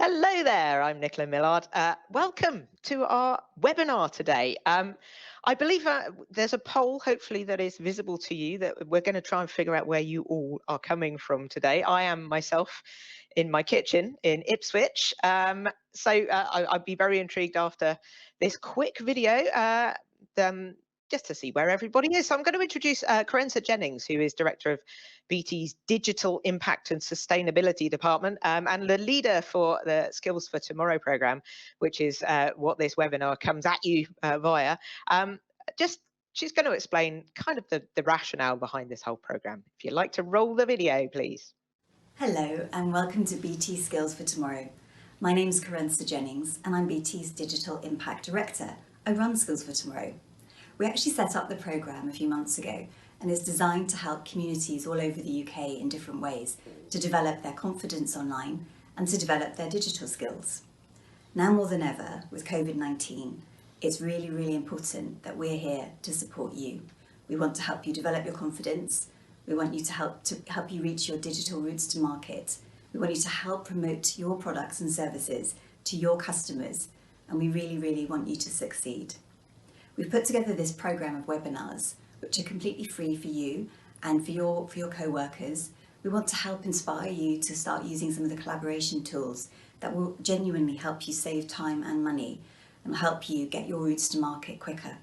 Hello there, I'm Nicola Millard. Welcome to our webinar today. I believe there's a poll, hopefully, that is visible to you that we're going to try and figure out where you all are coming from today. I am myself in my kitchen in Ipswich. I'd be very intrigued after this quick video um, just to see where everybody is. So I'm going to introduce Carenza Jennings, who is Director of BT's Digital Impact and Sustainability Department and the leader for the Skills for Tomorrow program, which is what this webinar comes at you via. She's going to explain kind of the rationale behind this whole program. If you'd like to roll the video, please. Hello and welcome to BT Skills for Tomorrow. My name is Carenza Jennings and I'm BT's Digital Impact Director. I run Skills for Tomorrow. We actually set up the programme a few months ago and it's designed to help communities all over the UK in different ways to develop their confidence online and to develop their digital skills. Now more than ever with COVID-19, it's really important that we're here to support you. We want to help you develop your confidence. We want you to help you reach your digital routes to market. We want you to help promote your products and services to your customers, and we really want you to succeed. We've put together this program of webinars, which are completely free for you and for your co-workers. We want to help inspire you to start using some of the collaboration tools that will genuinely help you save time and money and help you get your routes to market quicker.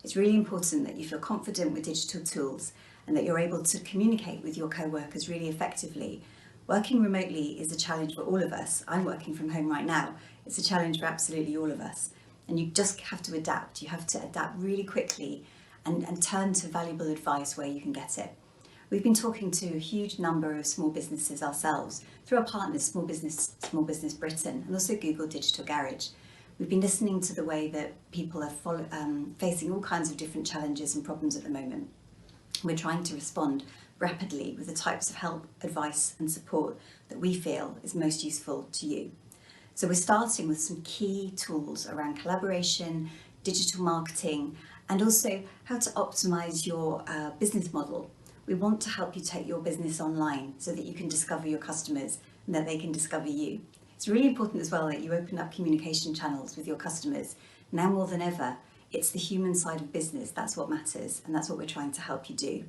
It's really important that you feel confident with digital tools and that you're able to communicate with your co-workers really effectively. Working remotely is a challenge for all of us. I'm working from home right now. It's a challenge for absolutely all of us. And you just have to adapt. You have to adapt really quickly and turn to valuable advice where you can get it. We've been talking to a huge number of small businesses ourselves through our partners, Small Business Britain, and also Google Digital Garage. We've been listening to the way that people are facing all kinds of different challenges and problems at the moment. We're trying to respond rapidly with the types of help, advice and support that we feel is most useful to you. So we're starting with some key tools around collaboration, digital marketing, and also how to optimize your business model. We want to help you take your business online so that you can discover your customers and that they can discover you. It's really important as well that you open up communication channels with your customers. Now more than ever, it's the human side of business. That's what matters, and that's what we're trying to help you do.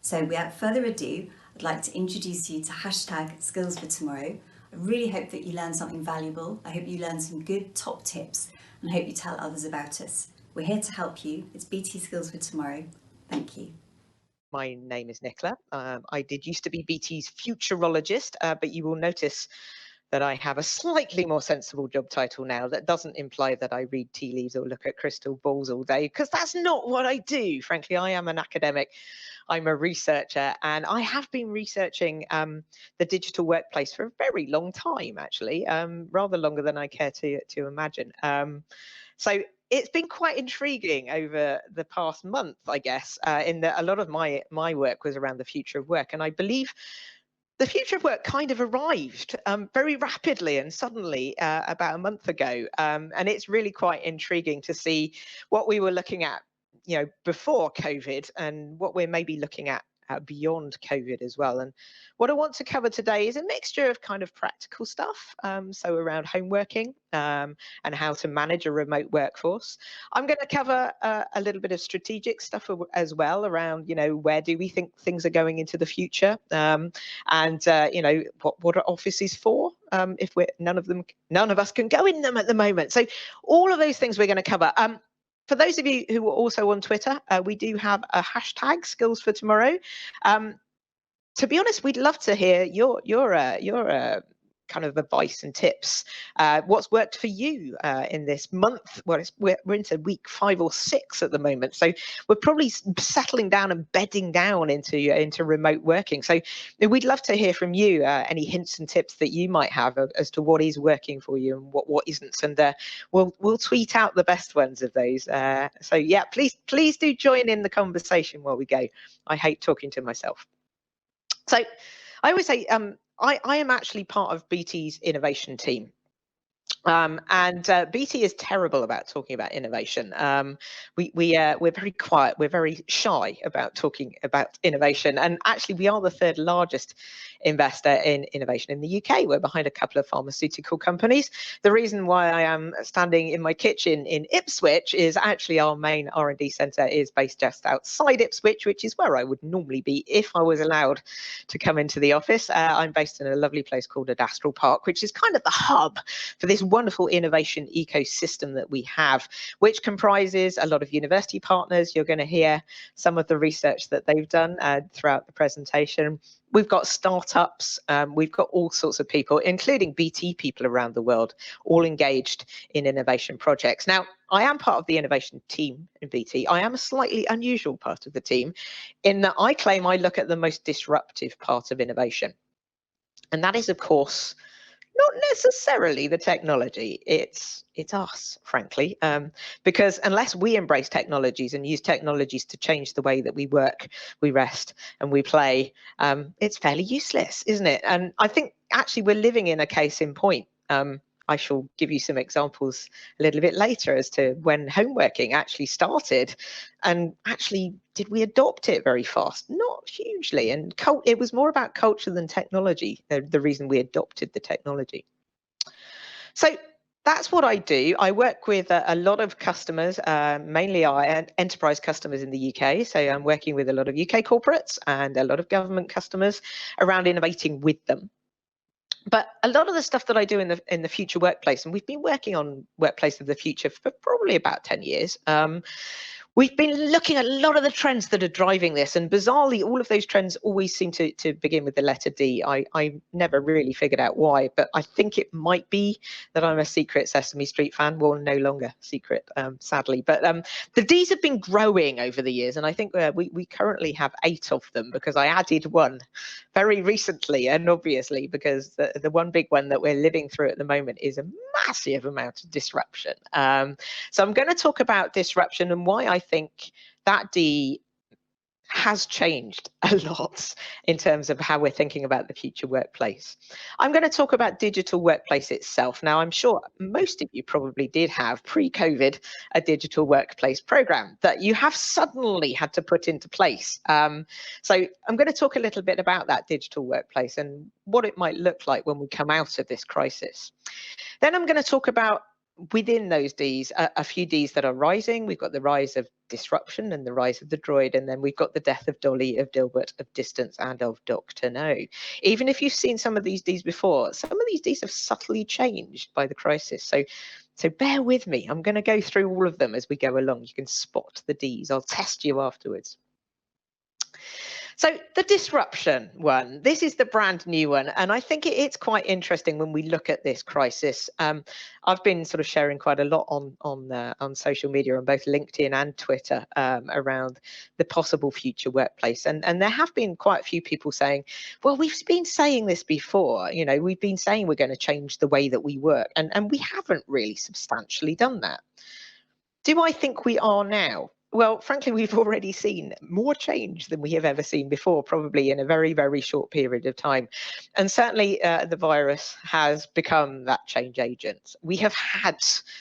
So without further ado, I'd like to introduce you to #SkillsForTomorrow. I really hope that you learn something valuable. I hope you learn some good top tips and I hope you tell others about us. We're here to help you. It's BT Skills for Tomorrow. Thank you. My name is Nicola. I did used to be BT's futurologist, but you will notice that I have a slightly more sensible job title now that doesn't imply that I read tea leaves or look at crystal balls all day, because that's not what I do. Frankly, I am an academic. I'm a researcher, and I have been researching the digital workplace for a very long time, actually, rather longer than I care to imagine. So it's been quite intriguing over the past month, I guess, in that a lot of my work was around the future of work, and I believe the future of work kind of arrived very rapidly and suddenly about a month ago, and it's really quite intriguing to see what we were looking at, before COVID and what we're maybe looking at beyond COVID as well. And what I want to cover today is a mixture of kind of practical stuff, so around home working and how to manage a remote workforce. I'm going to cover a little bit of strategic stuff as well around, where do we think things are going into the future, and what are offices for, if none of us can go in them at the moment. So all of those things we're going to cover. For those of you who are also on Twitter, we do have a hashtag Skills for Tomorrow. To be honest, we'd love to hear your kind of advice and tips. What's worked for you in this month? Well, we're into week 5 or 6 at the moment, so we're probably settling down and bedding down into remote working. So we'd love to hear from you any hints and tips that you might have as to what is working for you and what isn't, and we'll tweet out the best ones of those. So yeah, please do join in the conversation while we go. I hate talking to myself. So I always say I am actually part of BT's innovation team. And BT is terrible about talking about innovation. We're very quiet. We're very shy about talking about innovation. And actually, we are the 3rd largest investor in innovation in the UK. We're behind a couple of pharmaceutical companies. The reason why I am standing in my kitchen in Ipswich is actually our main R&D centre is based just outside Ipswich, which is where I would normally be if I was allowed to come into the office. I'm based in a lovely place called Adastral Park, which is kind of the hub for this wonderful innovation ecosystem that we have, which comprises a lot of university partners. You're going to hear some of the research that they've done throughout the presentation. We've got startups, we've got all sorts of people, including BT people around the world, all engaged in innovation projects. Now, I am part of the innovation team in BT. I am a slightly unusual part of the team in that I claim I look at the most disruptive part of innovation. And that is, of course, not necessarily the technology, it's us, frankly, because unless we embrace technologies and use technologies to change the way that we work, we rest and we play, it's fairly useless, isn't it? And I think actually we're living in a case in point. I shall give you some examples a little bit later as to when homeworking actually started, and actually did we adopt it very fast? Not hugely, and it was more about culture than technology, the reason we adopted the technology. So that's what I do. I work with a lot of customers, mainly our enterprise customers in the UK. So I'm working with a lot of UK corporates and a lot of government customers around innovating with them. But a lot of the stuff that I do in the future workplace, and we've been working on Workplace of the Future for probably about 10 years, we've been looking at a lot of the trends that are driving this, and bizarrely, all of those trends always seem to begin with the letter D. I never really figured out why, but I think it might be that I'm a secret Sesame Street fan. Well, no longer secret, sadly. But the Ds have been growing over the years, and I think we currently have 8 of them because I added one very recently, and obviously because the one big one that we're living through at the moment is a massive amount of disruption. So I'm going to talk about disruption and why I think that D has changed a lot in terms of how we're thinking about the future workplace. I'm going to talk about digital workplace itself. Now, I'm sure most of you probably did have pre-COVID a digital workplace program that you have suddenly had to put into place. So I'm going to talk a little bit about that digital workplace and what it might look like when we come out of this crisis. Then I'm going to talk about within those Ds, a few Ds that are rising. We've got the rise of disruption and the rise of the droid, and then we've got the death of Dolly, of Dilbert, of distance, and of Dr. No. Even if you've seen some of these Ds before, some of these Ds have subtly changed by the crisis. So bear with me. I'm going to go through all of them as we go along. You can spot the Ds. I'll test you afterwards. So the disruption one, this is the brand new one, and I think it's quite interesting when we look at this crisis. I've been sort of sharing quite a lot on social media, on both LinkedIn and Twitter, around the possible future workplace, and there have been quite a few people saying, well, we've been saying this before, you know, we've been saying we're going to change the way that we work, and we haven't really substantially done that. Do I think we are now? Well, frankly, we've already seen more change than we have ever seen before, probably in a very, very short period of time. And certainly the virus has become that change agent. We have had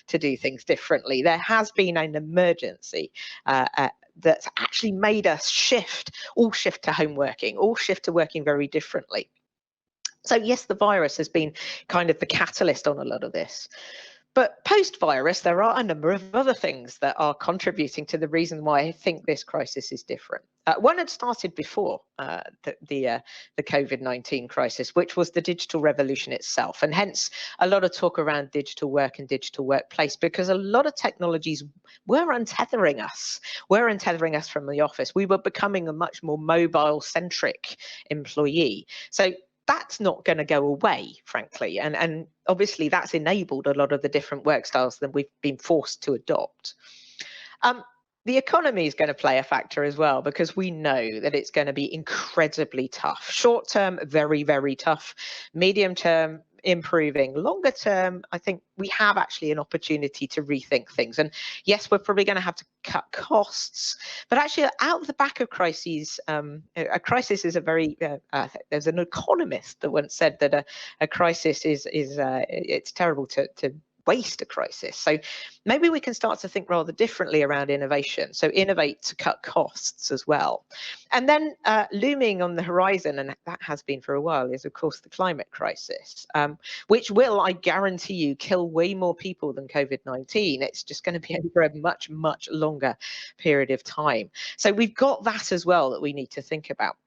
to do things differently. There has been an emergency that's actually made us all shift to home working, all shift to working very differently. So yes, the virus has been kind of the catalyst on a lot of this. But post-virus, there are a number of other things that are contributing to the reason why I think this crisis is different. One had started before the COVID-19 crisis, which was the digital revolution itself, and hence a lot of talk around digital work and digital workplace, because a lot of technologies were untethering us from the office. We were becoming a much more mobile-centric employee. So that's not going to go away, frankly, and obviously that's enabled a lot of the different work styles that we've been forced to adopt. The economy is going to play a factor as well, because we know that it's going to be incredibly tough. Short term, very, very tough. Medium term, improving. Longer term, I think we have actually an opportunity to rethink things. And yes, we're probably going to have to cut costs, but actually out of the back of crises, a crisis is a very, there's an economist that once said that a crisis is it's terrible to waste a crisis. So maybe we can start to think rather differently around innovation. So innovate to cut costs as well. And then looming on the horizon, and that has been for a while, is of course the climate crisis, which will, I guarantee you, kill way more people than COVID-19. It's just going to be over a much, much longer period of time. So we've got that as well that we need to think about.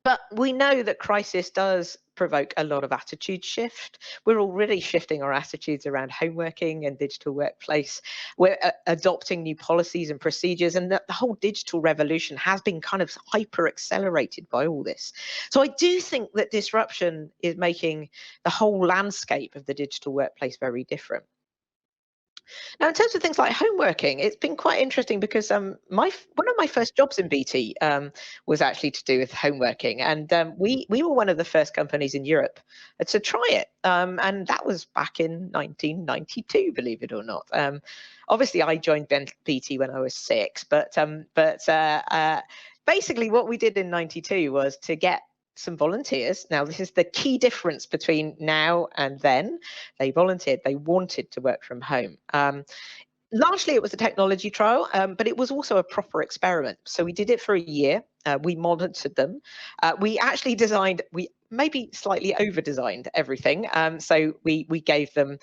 But we know that crisis does provoke a lot of attitude shift. We're already shifting our attitudes around homeworking and digital workplace. We're adopting new policies and procedures, and the whole digital revolution has been kind of hyper accelerated by all this. So I do think that disruption is making the whole landscape of the digital workplace very different. Now, in terms of things like homeworking, it's been quite interesting because one of my first jobs in BT was actually to do with homeworking, and we were one of the first companies in Europe to try it, and that was back in 1992, believe it or not. Obviously, I joined BT when I was 6, but basically what we did in 92 was to get some volunteers. Now, this is the key difference between now and then. They volunteered, they wanted to work from home. Largely, it was a technology trial, but it was also a proper experiment. So we did it for a year. We monitored them. We actually we maybe slightly over-designed everything. So we gave them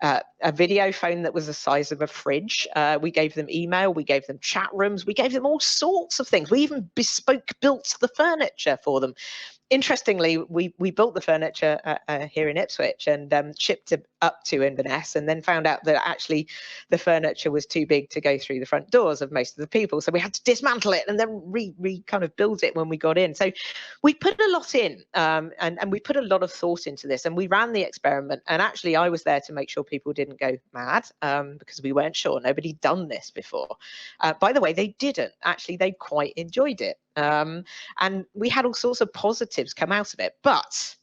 a video phone that was the size of a fridge. We gave them email, we gave them chat rooms, we gave them all sorts of things. We even bespoke built the furniture for them. Interestingly, we built the furniture here in Ipswich and shipped it up to Inverness, and then found out that actually the furniture was too big to go through the front doors of most of the people. So we had to dismantle it and then re kind of build it when we got in. So we put a lot in, and we put a lot of thought into this, and we ran the experiment. And actually, I was there to make sure people didn't go mad, because we weren't sure. Nobody'd done this before. By the way, they didn't. Actually, they quite enjoyed it. And we had all sorts of positives come out of it. But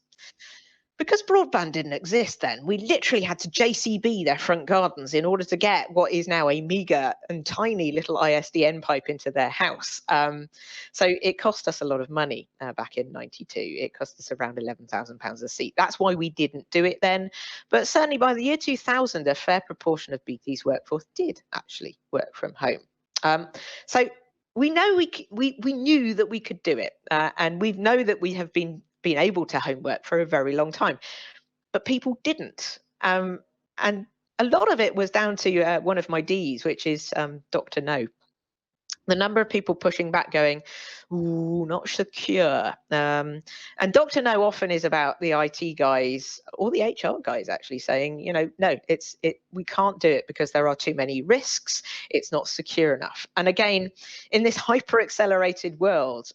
because broadband didn't exist then, we literally had to JCB their front gardens in order to get what is now a meager and tiny little ISDN pipe into their house. So it cost us a lot of money back in 92. It cost us around £11,000 a seat. That's why we didn't do it then. But certainly by the year 2000, a fair proportion of BT's workforce did actually work from home. So we know we knew that we could do it, and we know that we have been able to homework for a very long time, but people didn't, and a lot of it was down to one of my Ds, which is Dr. No. The number of people pushing back, going, "Ooh, not secure." And Dr. No often is about the IT guys or the HR guys actually saying, no, we can't do it because there are too many risks. It's not secure enough. And again, in this hyper accelerated world,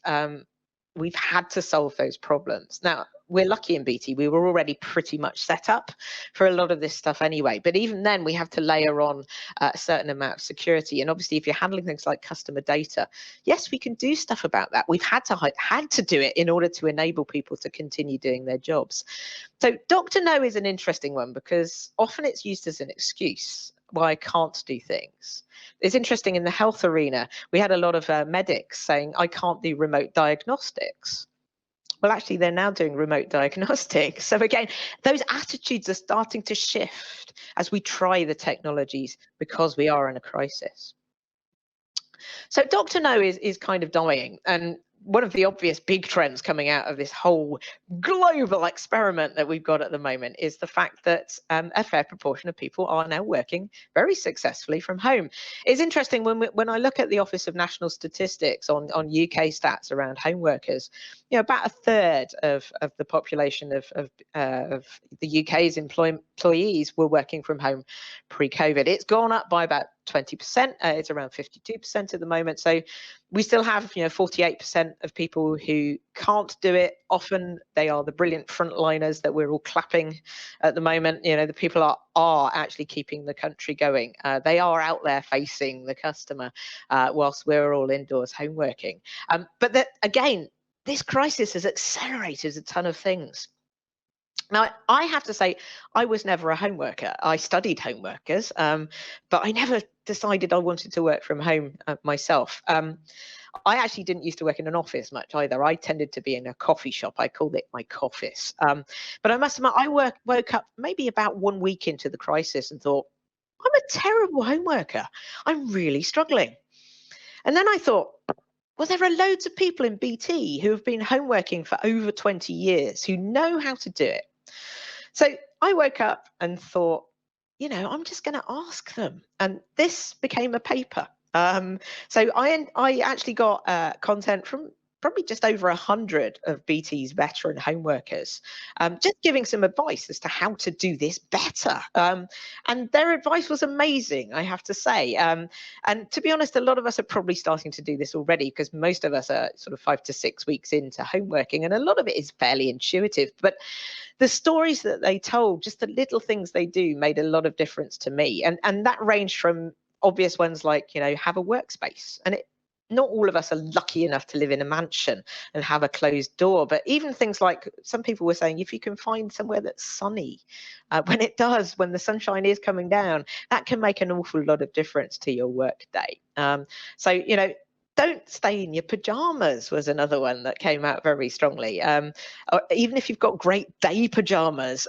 we've had to solve those problems. Now, we're lucky in BT, we were already pretty much set up for a lot of this stuff anyway. But even then, we have to layer on a certain amount of security. And obviously, if you're handling things like customer data, yes, we can do stuff about that. We've had to do it in order to enable people to continue doing their jobs. So Dr. No is an interesting one because often it's used as an excuse why I can't do things. It's interesting in the health arena, we had a lot of medics saying, I can't do remote diagnostics. Well, actually, they're now doing remote diagnostics. So again, those attitudes are starting to shift as we try the technologies because we are in a crisis. So Dr. No is kind of dying. And one of the obvious big trends coming out of this whole global experiment that we've got at the moment is the fact that a fair proportion of people are now working very successfully from home. It's interesting when I look at the Office of National Statistics on UK stats around home workers, about a third of the population of the UK's employees were working from home pre-COVID. It's gone up by about 20%. It's around 52% at the moment. So we still have 48% of people who can't do it. Often they are the brilliant frontliners that we're all clapping at the moment. The people are actually keeping the country going. They are out there facing the customer whilst we're all indoors home working. But that, again, this crisis has accelerated a ton of things. Now, I have to say, I was never a home worker. I studied home workers, but I never decided I wanted to work from home myself. I actually didn't used to work in an office much either. I tended to be in a coffee shop. I called it my coffees. But I must admit, I woke up maybe about 1 week into the crisis and thought, I'm a terrible home worker. I'm really struggling. And then I thought, well, there are loads of people in BT who have been home working for over 20 years who know how to do it. So I woke up and thought, I'm just going to ask them. And this became a paper. So I actually got content from probably just over 100 of BT's veteran home workers, just giving some advice as to how to do this better. And their advice was amazing, I have to say. And to be honest, a lot of us are probably starting to do this already, because most of us are sort of 5 to 6 weeks into home working, and a lot of it is fairly intuitive. But the stories that they told, just the little things they do, made a lot of difference to me. And that ranged from obvious ones like, have a workspace. And not all of us are lucky enough to live in a mansion and have a closed door, but even things like, some people were saying, if you can find somewhere that's sunny, when the sunshine is coming down, that can make an awful lot of difference to your work day. So don't stay in your pajamas was another one that came out very strongly. Or even if you've got great day pajamas,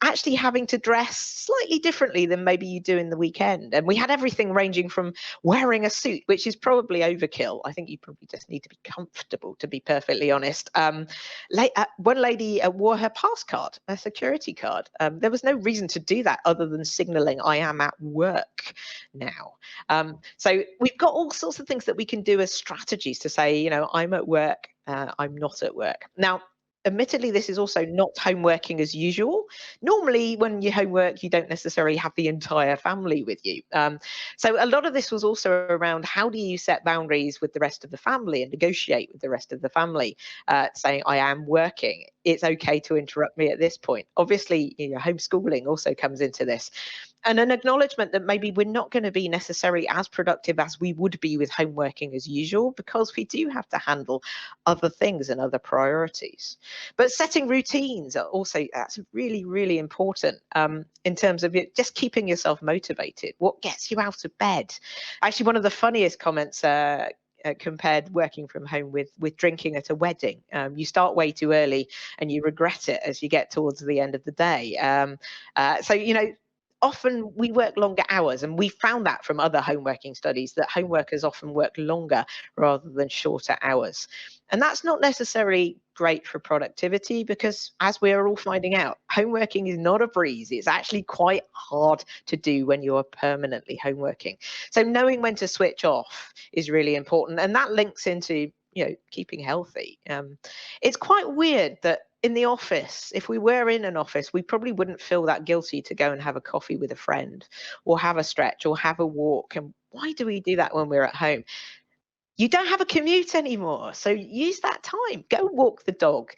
actually having to dress slightly differently than maybe you do in the weekend. And we had everything ranging from wearing a suit, which is probably overkill. I think you probably just need to be comfortable, to be perfectly honest. One lady wore her pass card, a security card. There was no reason to do that other than signaling I am at work now. So we've got all sorts of things that we can do as strategies to say, I'm at work, I'm not at work. Now, admittedly, this is also not home working as usual. Normally, when you homework, you don't necessarily have the entire family with you. So a lot of this was also around, how do you set boundaries with the rest of the family and negotiate with the rest of the family, saying, I am working. It's okay to interrupt me at this point. Obviously, homeschooling also comes into this. And an acknowledgement that maybe we're not going to be necessarily as productive as we would be with home working as usual, because we do have to handle other things and other priorities. But setting routines are also, that's really, really important in terms of just keeping yourself motivated. What gets you out of bed? Actually, one of the funniest comments compared working from home with drinking at a wedding. You start way too early and you regret it as you get towards the end of the day. So, often we work longer hours, and we found that from other home working studies, that home workers often work longer rather than shorter hours. And that's not necessarily great for productivity, because as we're all finding out, home working is not a breeze. It's actually quite hard to do when you're permanently home working. So knowing when to switch off is really important. And that links into keeping healthy. It's quite weird that in the office, if we were in an office, we probably wouldn't feel that guilty to go and have a coffee with a friend, or have a stretch, or have a walk. And why do we do that when we're at home? You don't have a commute anymore, so use that time. Go walk the dog,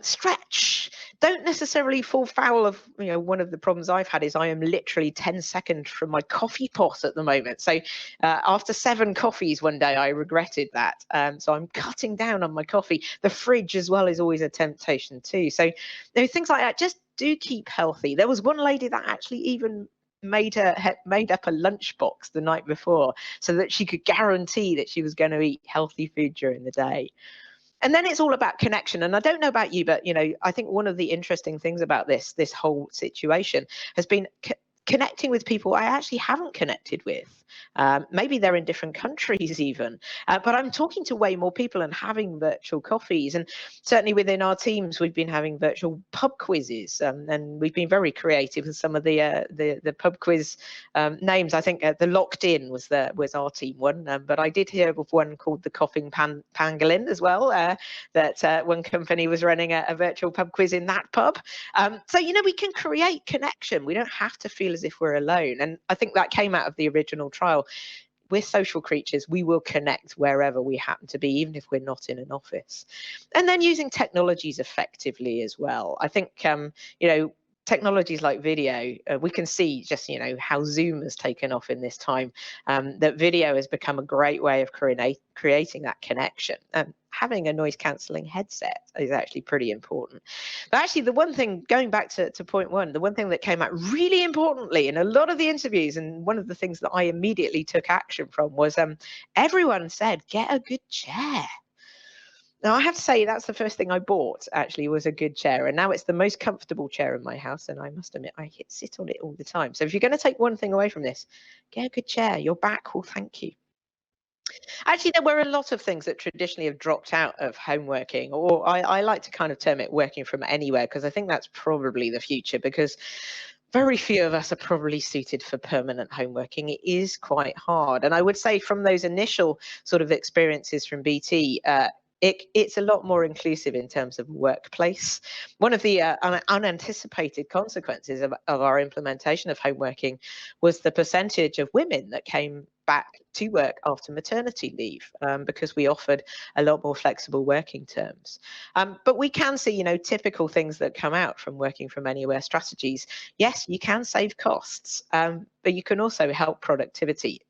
stretch. Don't necessarily fall foul of, one of the problems I've had is I am literally 10 seconds from my coffee pot at the moment. So after 7 coffees one day, I regretted that. So I'm cutting down on my coffee. The fridge as well is always a temptation too. So things like that, just do keep healthy. There was one lady that actually even made up a lunchbox the night before so that she could guarantee that she was going to eat healthy food during the day. And then it's all about connection. And I don't know about you, but I think one of the interesting things about this whole situation has been connecting with people I actually haven't connected with. Maybe they're in different countries even, but I'm talking to way more people and having virtual coffees. And certainly within our teams, we've been having virtual pub quizzes, and we've been very creative with some of the pub quiz names. I think the Locked In was our team one, but I did hear of one called the Coughing Pangolin as well, that one company was running a virtual pub quiz in that pub. So we can create connection. We don't have to feel as if we're alone. And I think that came out of the original trial. We're social creatures. We will connect wherever we happen to be, even if we're not in an office. And then using technologies effectively as well. I think, technologies like video, we can see just, how Zoom has taken off in this time, that video has become a great way of creating that connection. Having a noise cancelling headset is actually pretty important. But actually, the one thing, going back to point one, the one thing that came out really importantly in a lot of the interviews, and one of the things that I immediately took action from, was everyone said, get a good chair. Now, I have to say that's the first thing I bought, actually, was a good chair. And now it's the most comfortable chair in my house. And I must admit, I sit on it all the time. So if you're going to take one thing away from this, get a good chair. Your back will thank you. Actually, there were a lot of things that traditionally have dropped out of home working, or I like to kind of term it working from anywhere, because I think that's probably the future, because very few of us are probably suited for permanent home working. It is quite hard. And I would say from those initial sort of experiences from BT, it's a lot more inclusive in terms of workplace. One of the unanticipated consequences of our implementation of home working was the percentage of women that came back to work after maternity leave, because we offered a lot more flexible working terms. But we can see, typical things that come out from working from anywhere strategies. Yes, you can save costs, but you can also help productivity.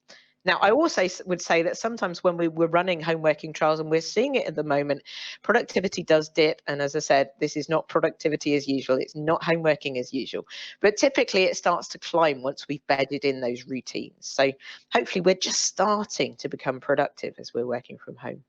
Now, I also would say that sometimes when we were running home working trials, and we're seeing it at the moment, productivity does dip. And as I said, this is not productivity as usual. It's not home working as usual. But typically it starts to climb once we've bedded in those routines. So hopefully we're just starting to become productive as we're working from home.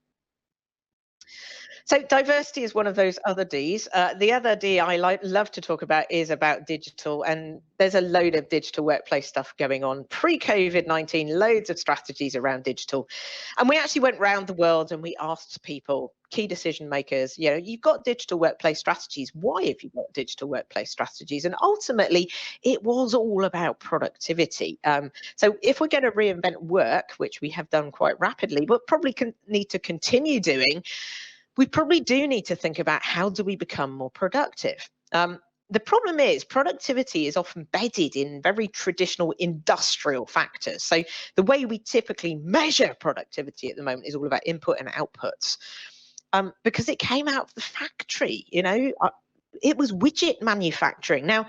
So diversity is one of those other Ds. The other D I love to talk about is about digital, and there's a load of digital workplace stuff going on. Pre-COVID-19, loads of strategies around digital. And we actually went around the world and we asked people, key decision makers, you've got digital workplace strategies. Why have you got digital workplace strategies? And ultimately, it was all about productivity. So if we're going to reinvent work, which we have done quite rapidly, but probably need to continue doing, we probably do need to think about how do we become more productive. The problem is productivity is often bedded in very traditional industrial factors. So the way we typically measure productivity at the moment is all about input and outputs, because it came out of the factory. It was widget manufacturing. Now,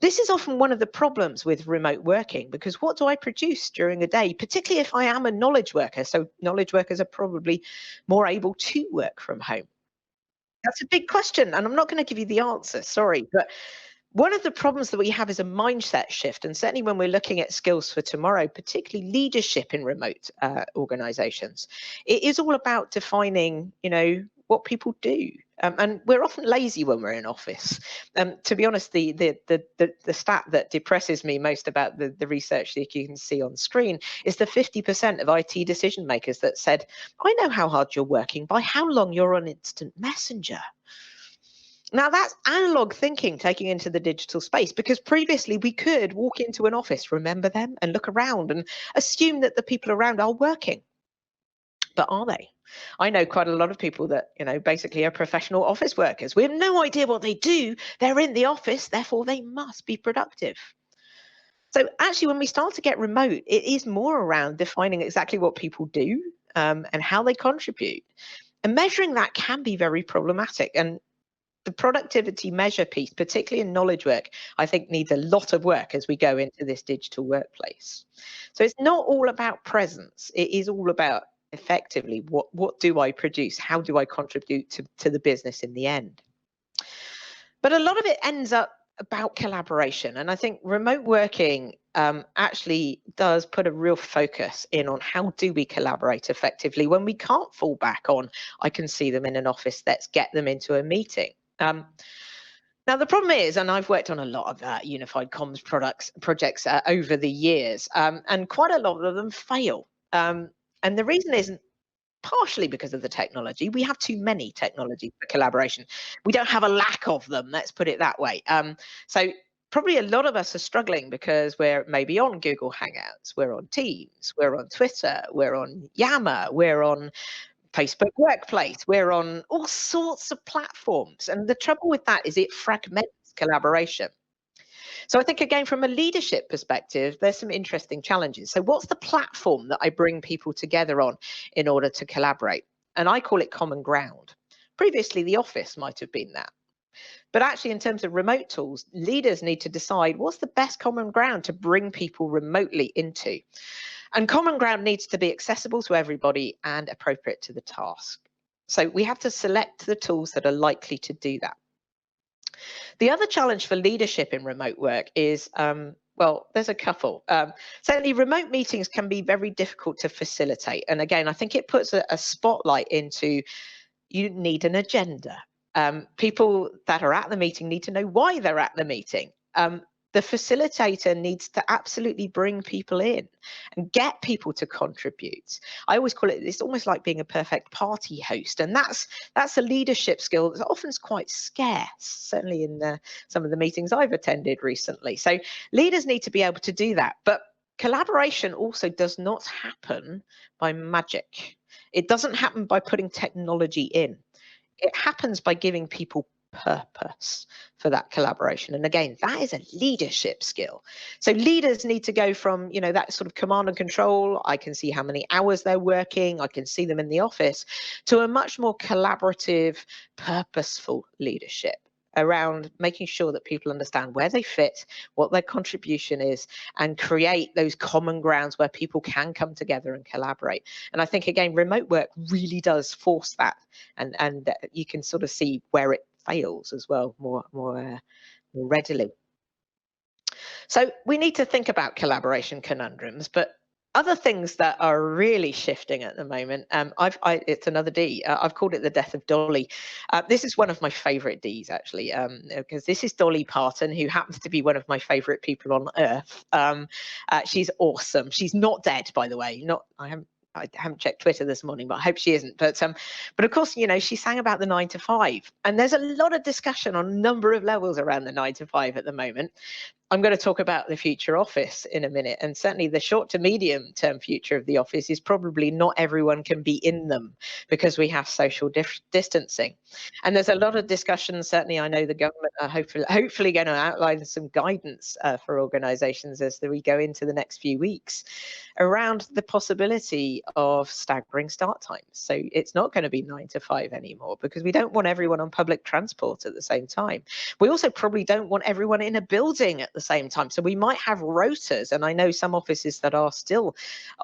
this is often one of the problems with remote working, because what do I produce during a day, particularly if I am a knowledge worker? So knowledge workers are probably more able to work from home. That's a big question, and I'm not going to give you the answer, sorry. But one of the problems that we have is a mindset shift. And certainly when we're looking at skills for tomorrow, particularly leadership in remote organizations, it is all about defining, what people do. And we're often lazy when we're in office. To be honest, the stat that depresses me most about the research that you can see on screen is the 50% of IT decision makers that said, I know how hard you're working by how long you're on instant messenger. Now, that's analog thinking taking into the digital space, because previously we could walk into an office, remember them, and look around and assume that the people around are working. But are they? I know quite a lot of people that, basically are professional office workers. We have no idea what they do. They're in the office, therefore they must be productive. So actually, when we start to get remote, it is more around defining exactly what people do, and how they contribute. And measuring that can be very problematic. And the productivity measure piece, particularly in knowledge work, I think needs a lot of work as we go into this digital workplace. So it's not all about presence. It is all about effectively what do I produce? How do I contribute to the business in the end? But a lot of it ends up about collaboration. And I think remote working actually does put a real focus in on how do we collaborate effectively when we can't fall back on, I can see them in an office, let's get them into a meeting. Now, the problem is, and I've worked on a lot of unified comms projects over the years, and quite a lot of them fail. And the reason isn't partially because of the technology. We have too many technologies for collaboration. We don't have a lack of them, let's put it that way. So probably a lot of us are struggling because we're maybe on Google Hangouts, we're on Teams, we're on Twitter, we're on Yammer, we're on Facebook Workplace, we're on all sorts of platforms. And the trouble with that is it fragments collaboration. So I think, again, from a leadership perspective, there's some interesting challenges. So what's the platform that I bring people together on in order to collaborate? And I call it common ground. Previously, the office might have been that. But actually, in terms of remote tools, leaders need to decide what's the best common ground to bring people remotely into. And common ground needs to be accessible to everybody and appropriate to the task. So we have to select the tools that are likely to do that. The other challenge for leadership in remote work is, well, there's a couple. Certainly, remote meetings can be very difficult to facilitate. And again, I think it puts a spotlight into you need an agenda. People that are at the meeting need to know why they're at the meeting. The facilitator needs to absolutely bring people in and get people to contribute. I always call it, it's almost like being a perfect party host. And that's a leadership skill that often is quite scarce, certainly in some of the meetings I've attended recently. So leaders need to be able to do that. But collaboration also does not happen by magic. It doesn't happen by putting technology in. It happens by giving people purpose for that collaboration. And again, that is a leadership skill. So leaders need to go from, that sort of command and control, I can see how many hours they're working, I can see them in the office, to a much more collaborative, purposeful leadership around making sure that people understand where they fit, what their contribution is, and create those common grounds where people can come together and collaborate. And I think, again, remote work really does force that, and you can sort of see where it fails as well more readily. So we need to think about collaboration conundrums, but other things that are really shifting at the moment, it's another D. I've called it the Death of Dolly. This is one of my favorite Ds, actually, because this is Dolly Parton, who happens to be one of my favorite people on earth. She's awesome. She's not dead, by the way. I haven't checked Twitter this morning, but I hope she isn't. But of course, she sang about the 9 to 5, and there's a lot of discussion on a number of levels around the 9 to 5 at the moment. I'm going to talk about the future office in a minute, and certainly the short to medium term future of the office is probably not everyone can be in them because we have social distancing. And there's a lot of discussion. Certainly, I know the government are hopefully going to outline some guidance for organisations as we go into the next few weeks around the possibility of staggering start times. So it's not going to be 9 to 5 anymore, because we don't want everyone on public transport at the same time. We also probably don't want everyone in a building at the same time. So we might have rotas, and I know some offices that are still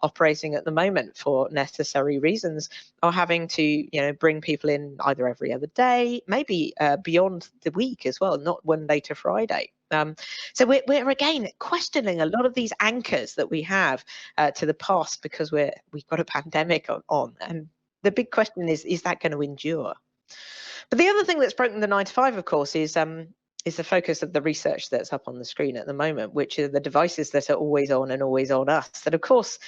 operating at the moment for necessary reasons are having to, bring people in either every other day, maybe beyond the week as well, not Monday to Friday. So we're again questioning a lot of these anchors that we have to the past because we've got a pandemic on. And the big question is that going to endure? But the other thing that's broken the 9 to 5, of course, is the focus of the research that's up on the screen at the moment, which are the devices that are always on and always on us. That, of course,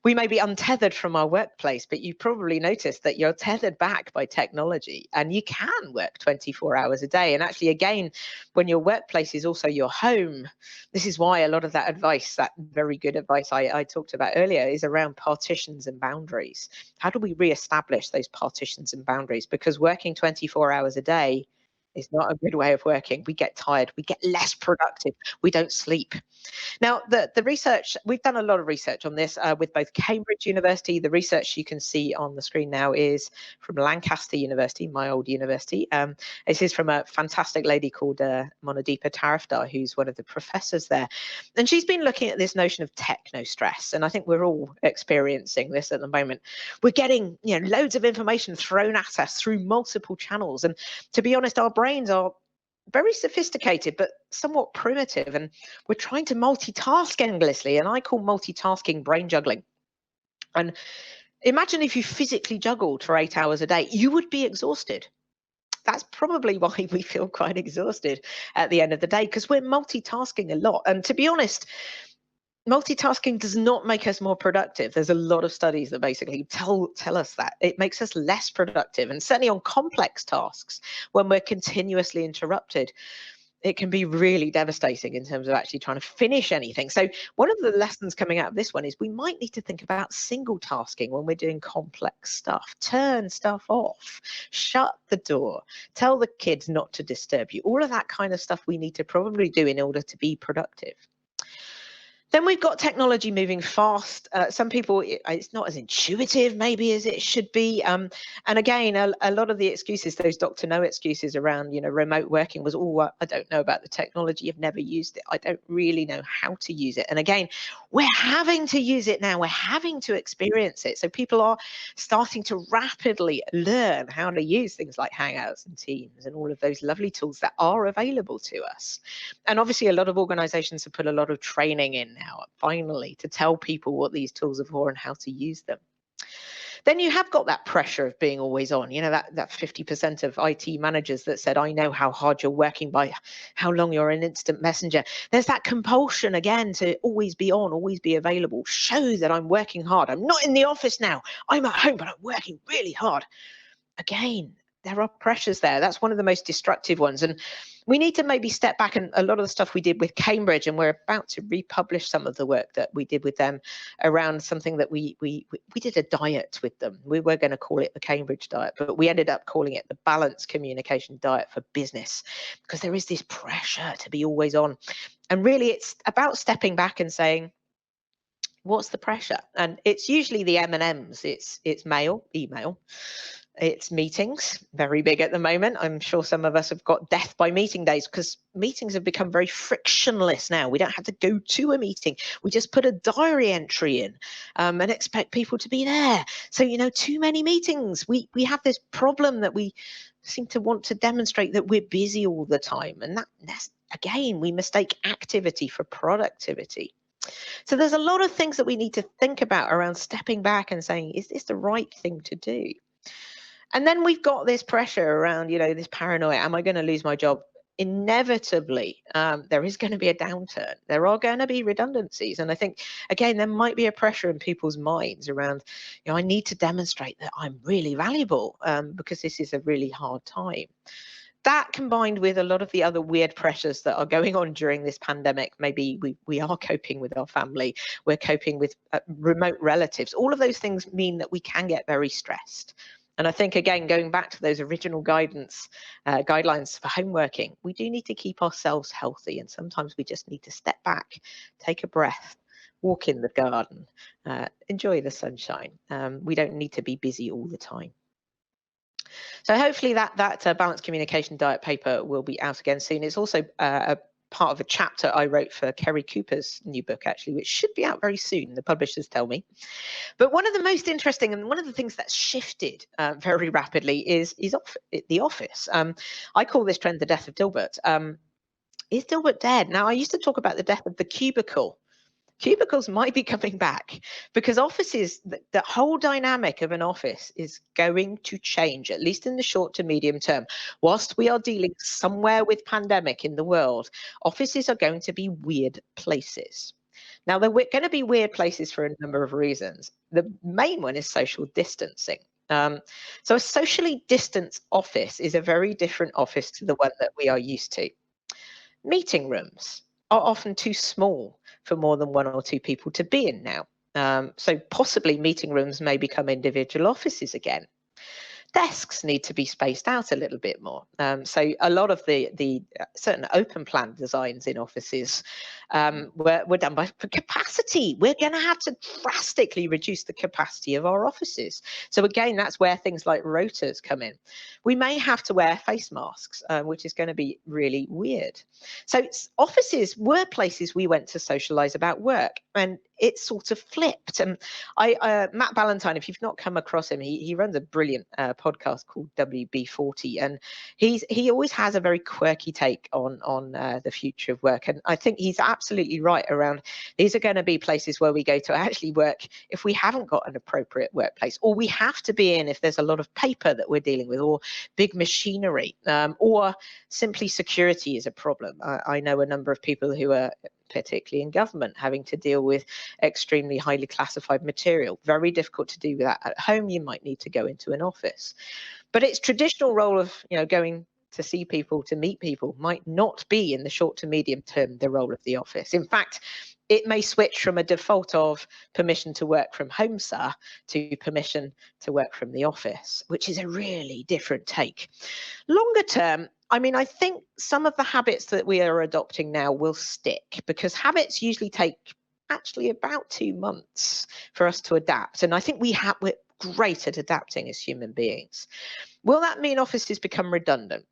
we may be untethered from our workplace, but you probably noticed that you're tethered back by technology, and you can work 24 hours a day. And actually, again, when your workplace is also your home, this is why a lot of that advice, that very good advice I talked about earlier, is around partitions and boundaries. How do we reestablish those partitions and boundaries? Because working 24 hours a day is not a good way of working. We get tired, we get less productive, we don't sleep. Now, the research, we've done a lot of research on this with both Cambridge University. The research you can see on the screen now is from Lancaster University, my old university. This is from a fantastic lady called Monadeepa Tarafdar, who's one of the professors there. And she's been looking at this notion of techno-stress. And I think we're all experiencing this at the moment. We're getting loads of information thrown at us through multiple channels. And to be honest, our brains are very sophisticated, but somewhat primitive. And we're trying to multitask endlessly. And I call multitasking brain juggling. And imagine if you physically juggled for 8 hours a day, you would be exhausted. That's probably why we feel quite exhausted at the end of the day, because we're multitasking a lot. And to be honest, multitasking does not make us more productive. There's a lot of studies that basically tell us that. It makes us less productive. And certainly on complex tasks, when we're continuously interrupted, it can be really devastating in terms of actually trying to finish anything. So one of the lessons coming out of this one is we might need to think about single tasking when we're doing complex stuff. Turn stuff off, shut the door, tell the kids not to disturb you. All of that kind of stuff we need to probably do in order to be productive. Then we've got technology moving fast. Some people, it's not as intuitive maybe as it should be. And again, a lot of the excuses, those Dr. No excuses around, remote working was, oh, I don't know about the technology. I've never used it. I don't really know how to use it. And again, we're having to use it now. We're having to experience it. So people are starting to rapidly learn how to use things like Hangouts and Teams and all of those lovely tools that are available to us. And obviously, a lot of organizations have put a lot of training in now, finally, to tell people what these tools are for and how to use them. Then you have got that pressure of being always on, that 50% of IT managers that said, I know how hard you're working by how long you're an instant messenger. There's that compulsion again to always be on, always be available, show that I'm working hard. I'm not in the office now. I'm at home, but I'm working really hard. Again, there are pressures there. That's one of the most destructive ones. And we need to maybe step back, and a lot of the stuff we did with Cambridge, and we're about to republish some of the work that we did with them around something that we did a diet with them. We were going to call it the Cambridge diet, but we ended up calling it the balanced communication diet for business, because there is this pressure to be always on. And really, it's about stepping back and saying, what's the pressure? And it's usually the M&Ms. It's mail, email. It's meetings, very big at the moment. I'm sure some of us have got death by meeting days, because meetings have become very frictionless now. We don't have to go to a meeting. We just put a diary entry in and expect people to be there. So, too many meetings. We have this problem that we seem to want to demonstrate that we're busy all the time. And that's, again, we mistake activity for productivity. So there's a lot of things that we need to think about around stepping back and saying, is this the right thing to do? And then we've got this pressure around, this paranoia. Am I going to lose my job? Inevitably, there is going to be a downturn. There are going to be redundancies. And I think, again, there might be a pressure in people's minds around, I need to demonstrate that I'm really valuable because this is a really hard time. That, combined with a lot of the other weird pressures that are going on during this pandemic, maybe we are coping with our family, we're coping with remote relatives. All of those things mean that we can get very stressed. And I think, again, going back to those original guidelines for home working, we do need to keep ourselves healthy. And sometimes we just need to step back, take a breath, walk in the garden, enjoy the sunshine. We don't need to be busy all the time. So hopefully that balanced communication diet paper will be out again soon. It's also a part of a chapter I wrote for Kerry Cooper's new book, actually, which should be out very soon, the publishers tell me. But one of the most interesting, and one of the things that's shifted very rapidly is the office. I call this trend the death of Dilbert. Is Dilbert dead? Now, I used to talk about the death of the cubicle. Cubicles might be coming back, because offices, the whole dynamic of an office is going to change, at least in the short to medium term. Whilst we are dealing somewhere with pandemic in the world, offices are going to be weird places. Now, they're going to be weird places for a number of reasons. The main one is social distancing. So a socially distanced office is a very different office to the one that we are used to. Meeting rooms are often too small for more than one or two people to be in now. So possibly meeting rooms may become individual offices again. Desks need to be spaced out a little bit more. So a lot of the certain open plan designs in offices were done for capacity. We're going to have to drastically reduce the capacity of our offices. So again, that's where things like rotors come in. We may have to wear face masks, which is going to be really weird. So offices were places we went to socialize about work, and it sort of flipped. And Matt Ballantyne, if you've not come across him, he runs a brilliant podcast called WB40, and he always has a very quirky take on the future of work. And I think he's absolutely right around, these are going to be places where we go to actually work if we haven't got an appropriate workplace, or we have to be in if there's a lot of paper that we're dealing with, or big machinery, or simply security is a problem. I know a number of people who are, particularly in government, having to deal with extremely highly classified material. Very difficult to do that at home. You might need to go into an office. But its traditional role of going to see people, to meet people, might not be in the short to medium term the role of the office. In fact, it may switch from a default of permission to work from home, sir, to permission to work from the office, which is a really different take. Longer term, I mean, I think some of the habits that we are adopting now will stick, because habits usually take actually about 2 months for us to adapt. And I think we're great at adapting as human beings. Will that mean offices become redundant?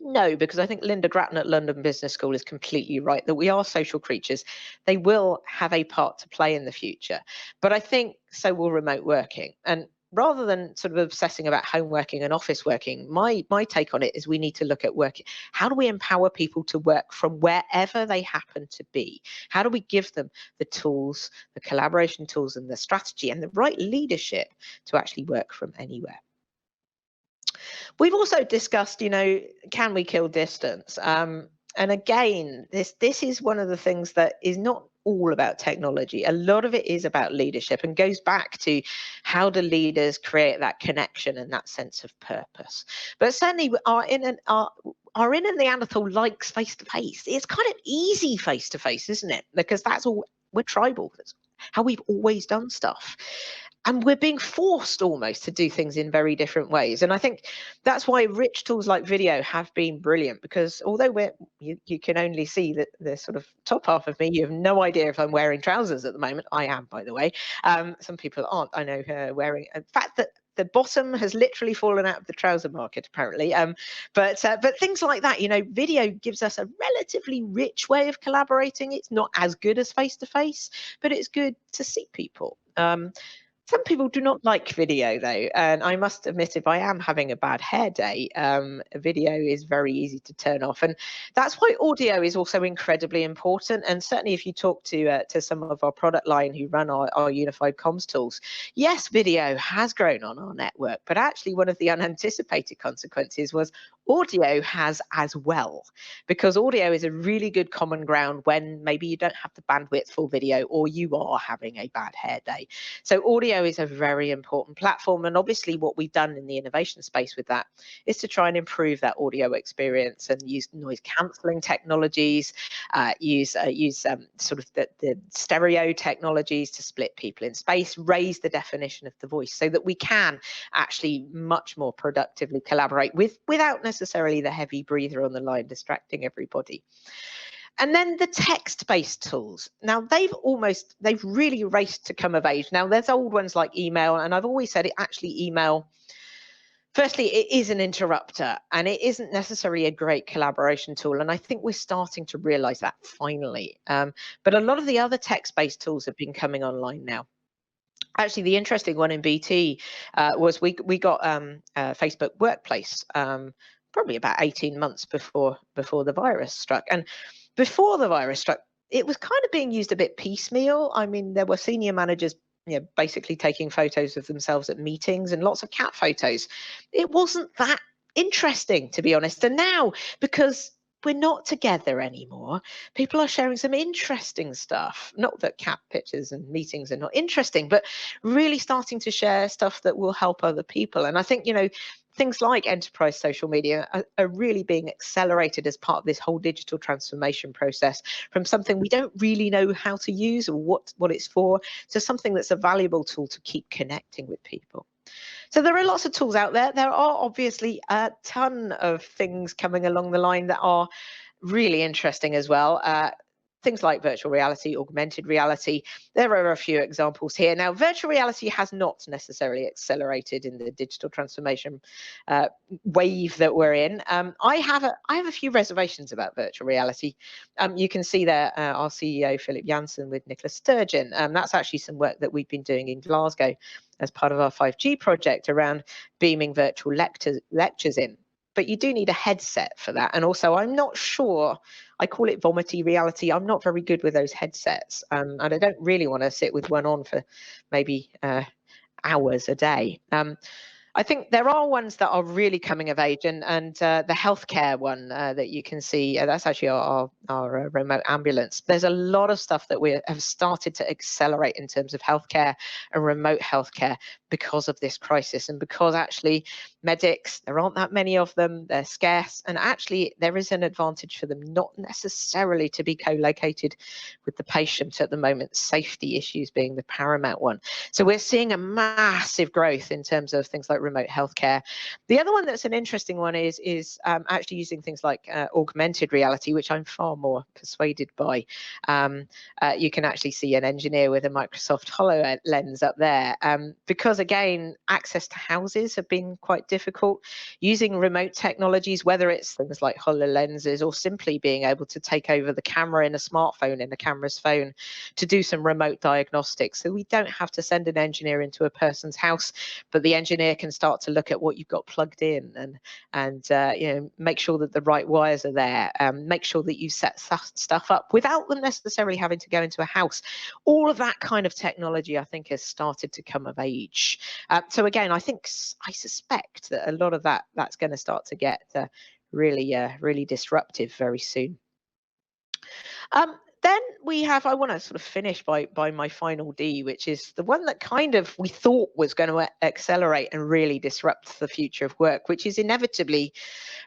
No, because I think Linda Grattan at London Business School is completely right that we are social creatures. They will have a part to play in the future. But I think so will remote working. And rather than sort of obsessing about home working and office working, my take on it is we need to look at working. How do we empower people to work from wherever they happen to be? How do we give them the tools, the collaboration tools and the strategy and the right leadership to actually work from anywhere? We've also discussed, can we kill distance? And again, this is one of the things that is not all about technology. A lot of it is about leadership and goes back to how do leaders create that connection and that sense of purpose. But certainly our inner Neanderthal likes face-to-face. It's kind of easy face-to-face, isn't it? Because that's all, we're tribal. That's how we've always done stuff. And we're being forced almost to do things in very different ways. And I think that's why rich tools like video have been brilliant, because although you can only see the sort of top half of me, you have no idea if I'm wearing trousers at the moment. I am, by the way. Some people aren't. I know wearing. In fact, that the bottom has literally fallen out of the trouser market, apparently. But things like that, video gives us a relatively rich way of collaborating. It's not as good as face-to-face, but it's good to see people. Some people do not like video, though, and I must admit, if I am having a bad hair day, a video is very easy to turn off, and that's why audio is also incredibly important. And certainly, if you talk to some of our product line who run our unified comms tools, yes, video has grown on our network, but actually, one of the unanticipated consequences was audio has as well, because audio is a really good common ground when maybe you don't have the bandwidth for video or you are having a bad hair day. So audio is a very important platform, and obviously what we've done in the innovation space with that is to try and improve that audio experience and use noise cancelling technologies, use sort of the stereo technologies to split people in space, raise the definition of the voice so that we can actually much more productively collaborate without necessarily the heavy breather on the line distracting everybody. And then the text-based tools. Now, they've really raced to come of age. Now, there's old ones like email, and I've always said email, firstly, it is an interrupter, and it isn't necessarily a great collaboration tool. And I think we're starting to realize that finally. But a lot of the other text-based tools have been coming online now. Actually, the interesting one in BT was we got Facebook Workplace probably about 18 months before the virus struck. And before the virus struck, it was kind of being used a bit piecemeal. I mean, there were senior managers, basically taking photos of themselves at meetings and lots of cat photos. It wasn't that interesting, to be honest. And now, because we're not together anymore, people are sharing some interesting stuff. Not that cat pictures and meetings are not interesting, but really starting to share stuff that will help other people. And I think, things like enterprise social media are really being accelerated as part of this whole digital transformation process, from something we don't really know how to use or what it's for, to something that's a valuable tool to keep connecting with people. So there are lots of tools out there. There are obviously a ton of things coming along the line that are really interesting as well. Things like virtual reality, augmented reality. There are a few examples here. Now, virtual reality has not necessarily accelerated in the digital transformation wave that we're in. I have a few reservations about virtual reality. You can see there our CEO, Philip Jansen, with Nicola Sturgeon. That's actually some work that we've been doing in Glasgow as part of our 5G project around beaming virtual lectures in. But you do need a headset for that. And also, I'm not sure, I call it vomity reality. I'm not very good with those headsets. And I don't really want to sit with one on for maybe hours a day. I think there are ones that are really coming of age, and the healthcare one that you can see, that's actually our remote ambulance. There's a lot of stuff that we have started to accelerate in terms of healthcare and remote healthcare because of this crisis, and because actually medics, there aren't that many of them, they're scarce, and actually there is an advantage for them not necessarily to be co-located with the patient at the moment, safety issues being the paramount one. So we're seeing a massive growth in terms of things like remote healthcare. The other one that's an interesting one is actually using things like augmented reality, which I'm far more persuaded by. You can actually see an engineer with a Microsoft HoloLens up there, because again, access to houses have been quite difficult. Using remote technologies, whether it's things like HoloLenses or simply being able to take over the camera in a smartphone, in a camera's phone, to do some remote diagnostics. So we don't have to send an engineer into a person's house, but the engineer can start to look at what you've got plugged in and make sure that the right wires are there, make sure that you set stuff up without them necessarily having to go into a house. All of that kind of technology, I think, has started to come of age. So again, I suspect that a lot of that's going to start to get really disruptive very soon. Then I want to sort of finish by my final D, which is the one that kind of we thought was going to accelerate and really disrupt the future of work, which is inevitably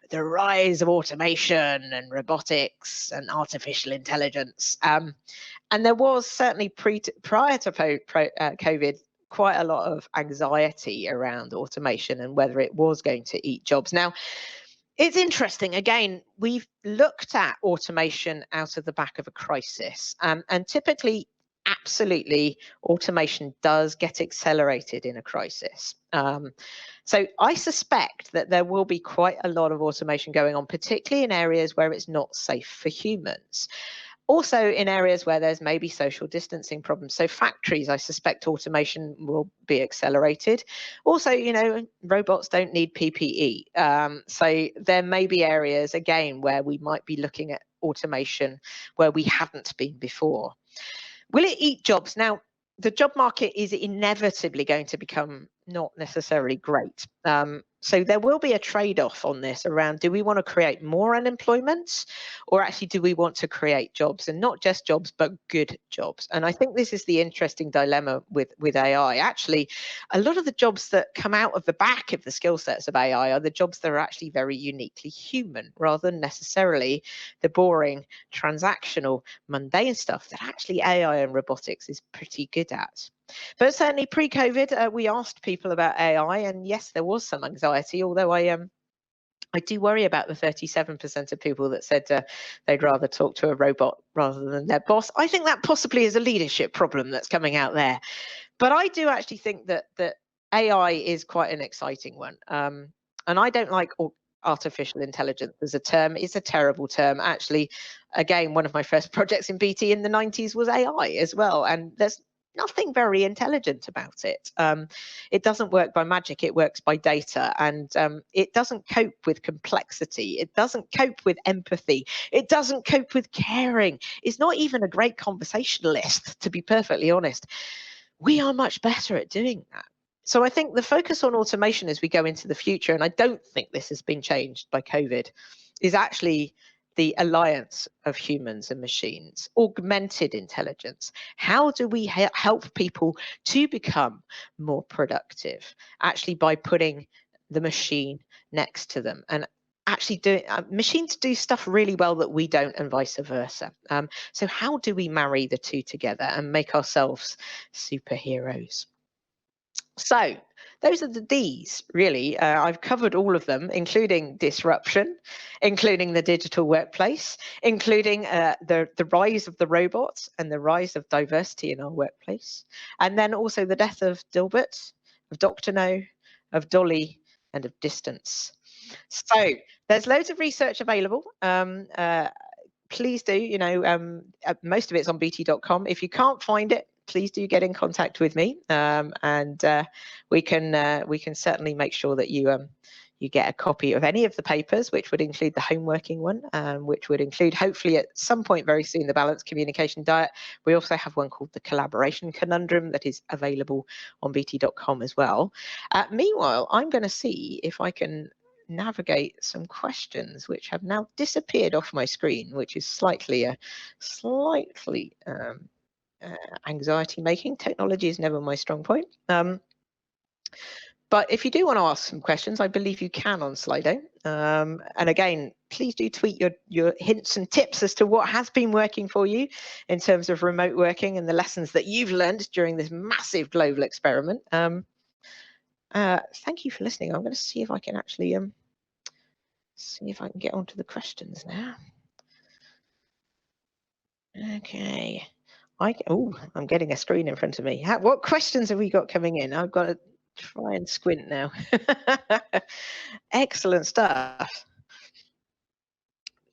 the rise of automation and robotics and artificial intelligence. And there was certainly prior to COVID, quite a lot of anxiety around automation and whether it was going to eat jobs. Now, it's interesting. Again, we've looked at automation out of the back of a crisis, and typically, absolutely, automation does get accelerated in a crisis. So I suspect that there will be quite a lot of automation going on, particularly in areas where it's not safe for humans. Also in areas where there's maybe social distancing problems. So factories, I suspect automation will be accelerated. Also, robots don't need PPE. So there may be areas, again, where we might be looking at automation where we haven't been before. Will it eat jobs? Now, the job market is inevitably going to become not necessarily great. So there will be a trade-off on this around, do we want to create more unemployment, or actually do we want to create jobs, and not just jobs, but good jobs? And I think this is the interesting dilemma with AI. Actually, a lot of the jobs that come out of the back of the skill sets of AI are the jobs that are actually very uniquely human, rather than necessarily the boring, transactional, mundane stuff that actually AI and robotics is pretty good at. But certainly pre-COVID, we asked people about AI, and yes, there was some anxiety, although I do worry about the 37% of people that said they'd rather talk to a robot rather than their boss. I think that possibly is a leadership problem that's coming out there. But I do actually think that AI is quite an exciting one. And I don't like artificial intelligence as a term. It's a terrible term. Actually, again, one of my first projects in BT in the 90s was AI as well. And there's nothing very intelligent about it. It doesn't work by magic, it works by data, and it doesn't cope with complexity, it doesn't cope with empathy, it doesn't cope with caring. It's not even a great conversationalist, to be perfectly honest. We are much better at doing that. So I think the focus on automation as we go into the future, and I don't think this has been changed by COVID, is actually the alliance of humans and machines, augmented intelligence. How do we help people to become more productive? Actually, by putting the machine next to them and actually doing machines do stuff really well that we don't, and vice versa. So how do we marry the two together and make ourselves superheroes? So those are the Ds, really. I've covered all of them, including disruption, including the digital workplace, including the rise of the robots and the rise of diversity in our workplace, and then also the death of Dilbert, of Dr. No, of Dolly, and of distance. So there's loads of research available. Please do, most of it's on bt.com. If you can't find it, please do get in contact with me, and we can certainly make sure that you get a copy of any of the papers, which would include the homeworking one, which would include, hopefully at some point very soon, the balanced communication diet. We also have one called the collaboration conundrum that is available on bt.com as well. Meanwhile, I'm going to see if I can navigate some questions which have now disappeared off my screen, which is slightly anxiety making. Technology is never my strong point. But if you do want to ask some questions, I believe you can on Slido. And again, please do tweet your hints and tips as to what has been working for you in terms of remote working and the lessons that you've learned during this massive global experiment. Thank you for listening. I'm going to see if I can actually get onto the questions now. Okay. I'm getting a screen in front of me. What questions have we got coming in? I've got to try and squint now. Excellent stuff.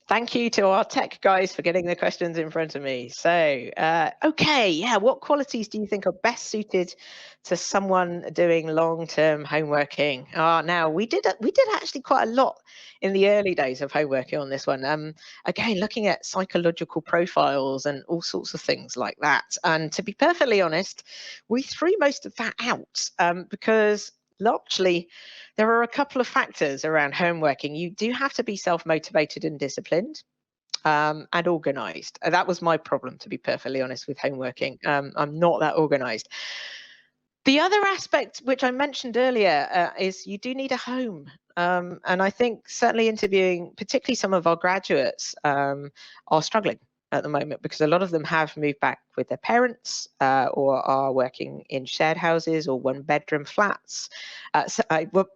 Thank you to our tech guys for getting the questions in front of me. So, okay, yeah, what qualities do you think are best suited to someone doing long-term homeworking? Now we did actually quite a lot in the early days of homeworking on this one. Again, looking at psychological profiles and all sorts of things like that. And to be perfectly honest, we threw most of that out because largely there are a couple of factors around homeworking. You do have to be self-motivated and disciplined and organized. That was my problem, to be perfectly honest, with homeworking. I'm not that organized. The other aspect, which I mentioned earlier, is you do need a home. And I think certainly interviewing, particularly some of our graduates, are struggling at the moment because a lot of them have moved back with their parents or are working in shared houses or one-bedroom flats.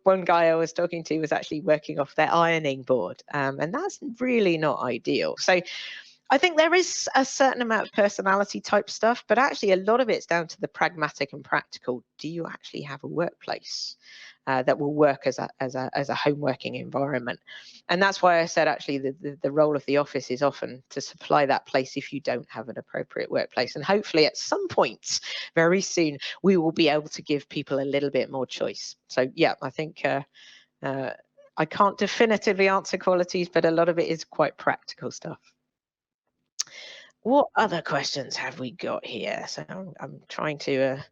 One guy I was talking to was actually working off their ironing board, and that's really not ideal. So I think there is a certain amount of personality type stuff, but actually a lot of it's down to the pragmatic and practical. Do you actually have a workplace that will work as a home working environment? And that's why I said actually the role of the office is often to supply that place if you don't have an appropriate workplace. And hopefully at some point very soon we will be able to give people a little bit more choice. So yeah, I think I can't definitively answer qualities, but a lot of it is quite practical stuff. What other questions have we got here? So I'm trying to.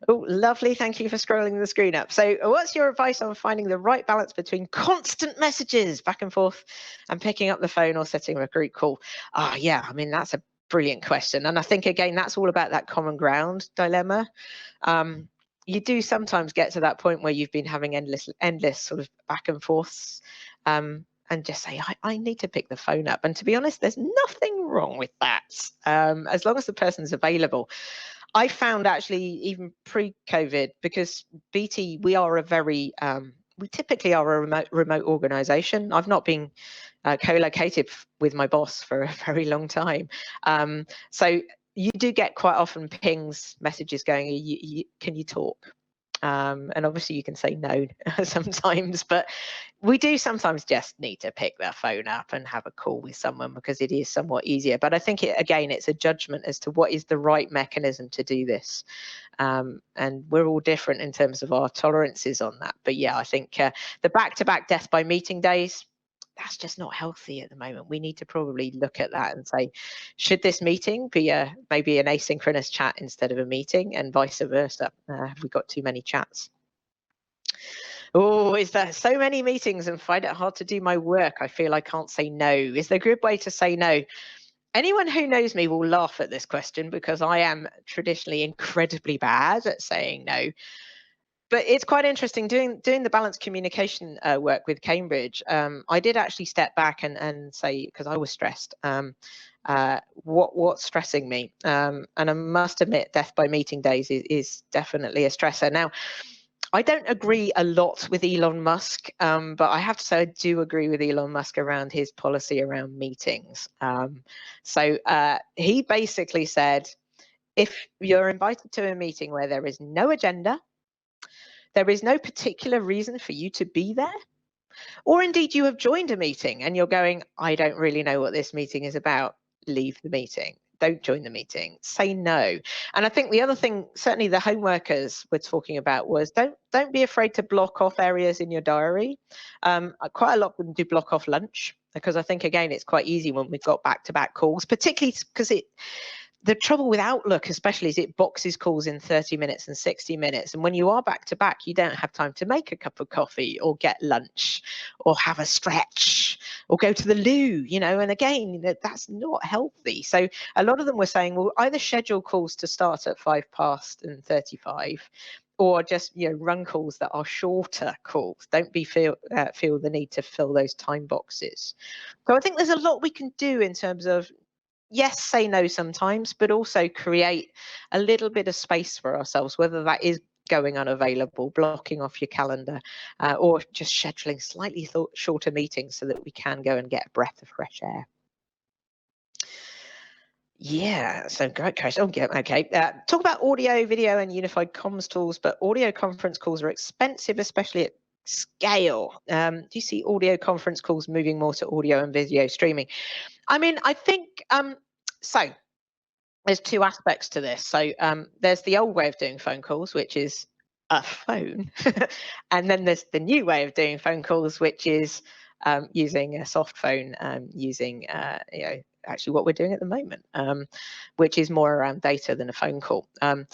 Oh, lovely. Thank you for scrolling the screen up. So what's your advice on finding the right balance between constant messages back and forth and picking up the phone or setting a group call? Yeah, I mean, that's a brilliant question. And I think, again, that's all about that common ground dilemma. You do sometimes get to that point where you've been having endless sort of back and forths. And just say, I need to pick the phone up. And to be honest, there's nothing wrong with that, as long as the person's available. I found actually even pre-COVID, because BT, we are a very, we typically are a remote organization. I've not been co-located with my boss for a very long time. So you do get quite often pings, messages going, can you talk? And obviously you can say no sometimes, but we do sometimes just need to pick their phone up and have a call with someone because it is somewhat easier. But I think, again, it's a judgment as to what is the right mechanism to do this. And we're all different in terms of our tolerances on that. But yeah, I think the back-to-back death by meeting days, that's just not healthy at the moment. We need to probably look at that and say, should this meeting be maybe an asynchronous chat instead of a meeting, and vice versa? Have we got too many chats? Oh, is there so many meetings and find it hard to do my work? I feel I can't say no. Is there a good way to say no? Anyone who knows me will laugh at this question because I am traditionally incredibly bad at saying no. But it's quite interesting doing the balanced communication work with Cambridge. I did actually step back and say, because I was stressed, what's stressing me? And I must admit, death by meeting days is definitely a stressor. Now, I don't agree a lot with Elon Musk, but I have to say I do agree with Elon Musk around his policy around meetings. So he basically said, if you're invited to a meeting where there is no agenda, there is no particular reason for you to be there, or indeed you have joined a meeting and you're going, I don't really know what this meeting is about, leave the meeting. Don't join the meeting, say no. And I think the other thing, certainly the home workers were talking about, was don't be afraid to block off areas in your diary. Quite a lot of them do block off lunch, because I think, again, it's quite easy when we've got back-to-back calls, particularly because the trouble with Outlook especially is it boxes calls in 30 minutes and 60 minutes. And when you are back to back, you don't have time to make a cup of coffee or get lunch or have a stretch or go to the loo, and again, that's not healthy. So a lot of them were saying, well, either schedule calls to start at 5:35 or just, run calls that are shorter calls. Don't feel the need to fill those time boxes. So I think there's a lot we can do in terms of, yes, say no sometimes, but also create a little bit of space for ourselves, whether that is going unavailable, blocking off your calendar, or just scheduling slightly shorter meetings so that we can go and get a breath of fresh air. Yeah, so great question. Oh, yeah, okay. Talk about audio, video, and unified comms tools, but audio conference calls are expensive, especially at scale. Do you see audio conference calls moving more to audio and video streaming? I mean, I think so. There's two aspects to this. So there's the old way of doing phone calls, which is a phone, and then there's the new way of doing phone calls, which is using a soft phone, using actually what we're doing at the moment, which is more around data than a phone call. And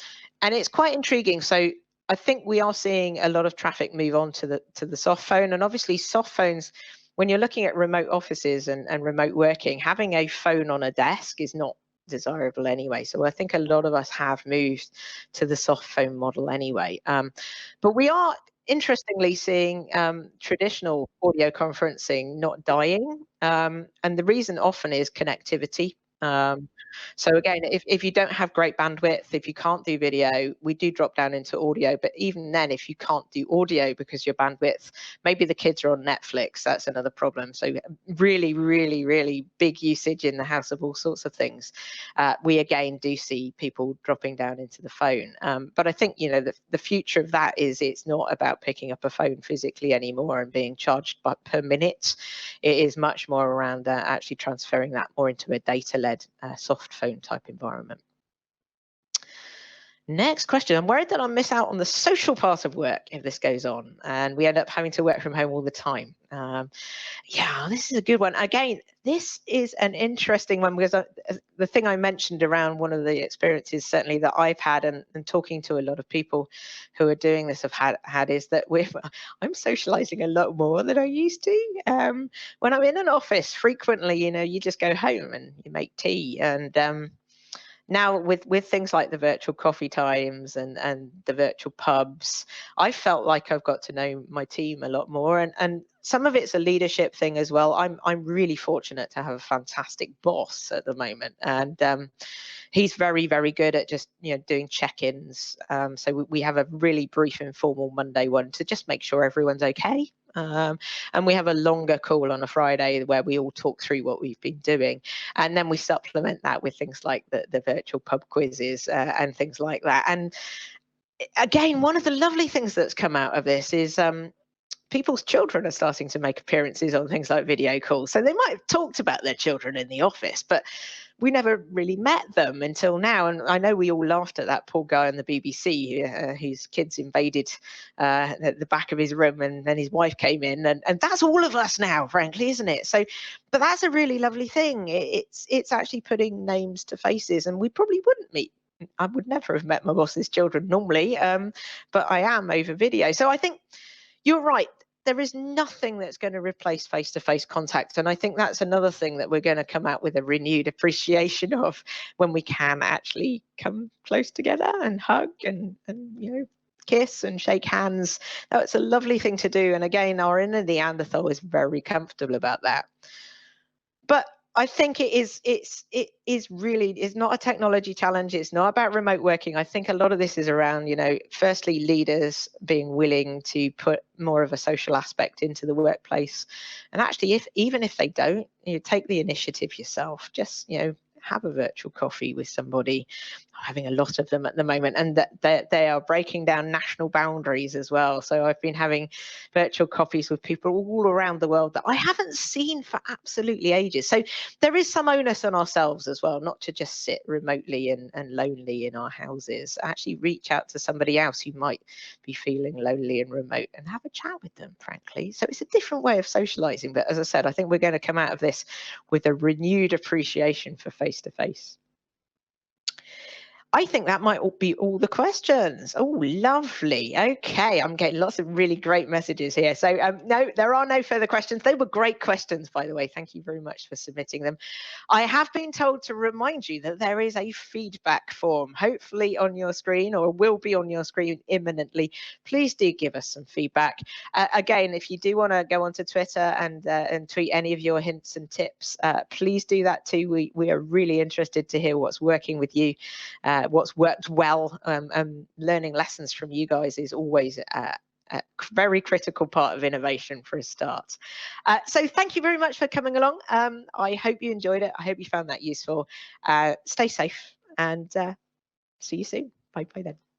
it's quite intriguing. So I think we are seeing a lot of traffic move on to the soft phone, and obviously soft phones, when you're looking at remote offices and remote working, having a phone on a desk is not desirable anyway. So I think a lot of us have moved to the soft phone model anyway. But we are interestingly seeing traditional audio conferencing not dying. And the reason often is connectivity. So again, if you don't have great bandwidth, if you can't do video, we do drop down into audio. But even then, if you can't do audio because your bandwidth, maybe the kids are on Netflix, that's another problem. So really, really, really big usage in the house of all sorts of things. We again do see people dropping down into the phone. But I think, the future of that is it's not about picking up a phone physically anymore and being charged per minute. It is much more around actually transferring that more into a data-led soft phone type environment. Next question. I'm worried that I'll miss out on the social part of work if this goes on and we end up having to work from home all the time. Yeah, this is a good one. Again, this is an interesting one because the thing I mentioned around one of the experiences certainly that I've had and talking to a lot of people who are doing this have had is that I'm socializing a lot more than I used to. When I'm in an office frequently, you just go home and you make tea and now with things like the virtual coffee times and the virtual pubs, I felt like I've got to know my team a lot more, and some of it's a leadership thing as well. I'm really fortunate to have a fantastic boss at the moment, and he's very, very good at just doing check-ins. So we have a really brief informal Monday one to just make sure everyone's okay. And we have a longer call on a Friday where we all talk through what we've been doing, and then we supplement that with things like the virtual pub quizzes and things like that. And again, one of the lovely things that's come out of this is people's children are starting to make appearances on things like video calls. So they might have talked about their children in the office, but we never really met them until now. And I know we all laughed at that poor guy on the BBC whose kids invaded the back of his room, and then his wife came in, and that's all of us now, frankly, isn't it? So, but that's a really lovely thing. It's actually putting names to faces, and we probably wouldn't meet. I would never have met my boss's children normally, but I am over video. So I think you're right. There is nothing that's going to replace face-to-face contact. And I think that's another thing that we're going to come out with a renewed appreciation of when we can actually come close together and hug and kiss and shake hands. That's a lovely thing to do. And again, our inner Neanderthal is very comfortable about that. But I think it is not a technology challenge. It's not about remote working. I think a lot of this is around, firstly, leaders being willing to put more of a social aspect into the workplace. And actually, even if they don't, take the initiative yourself. Just, have a virtual coffee with somebody. I'm having a lot of them at the moment, and that they are breaking down national boundaries as well. So I've been having virtual coffees with people all around the world that I haven't seen for absolutely ages. So there is some onus on ourselves as well, not to just sit remotely and lonely in our houses. Actually reach out to somebody else who might be feeling lonely and remote and have a chat with them, frankly. So it's a different way of socializing. But as I said, I think we're going to come out of this with a renewed appreciation for face-to-face. I think that might be all the questions. Oh, lovely. Okay, I'm getting lots of really great messages here. So no, there are no further questions. They were great questions, by the way. Thank you very much for submitting them. I have been told to remind you that there is a feedback form, hopefully on your screen, or will be on your screen imminently. Please do give us some feedback. Again, if you do want to go onto Twitter and tweet any of your hints and tips, please do that too. We are really interested to hear what's working with you. what's worked well. Learning lessons from you guys is always a very critical part of innovation for a start. So thank you very much for coming along. I hope you enjoyed it. I hope you found that useful. Stay safe and see you soon. Bye then.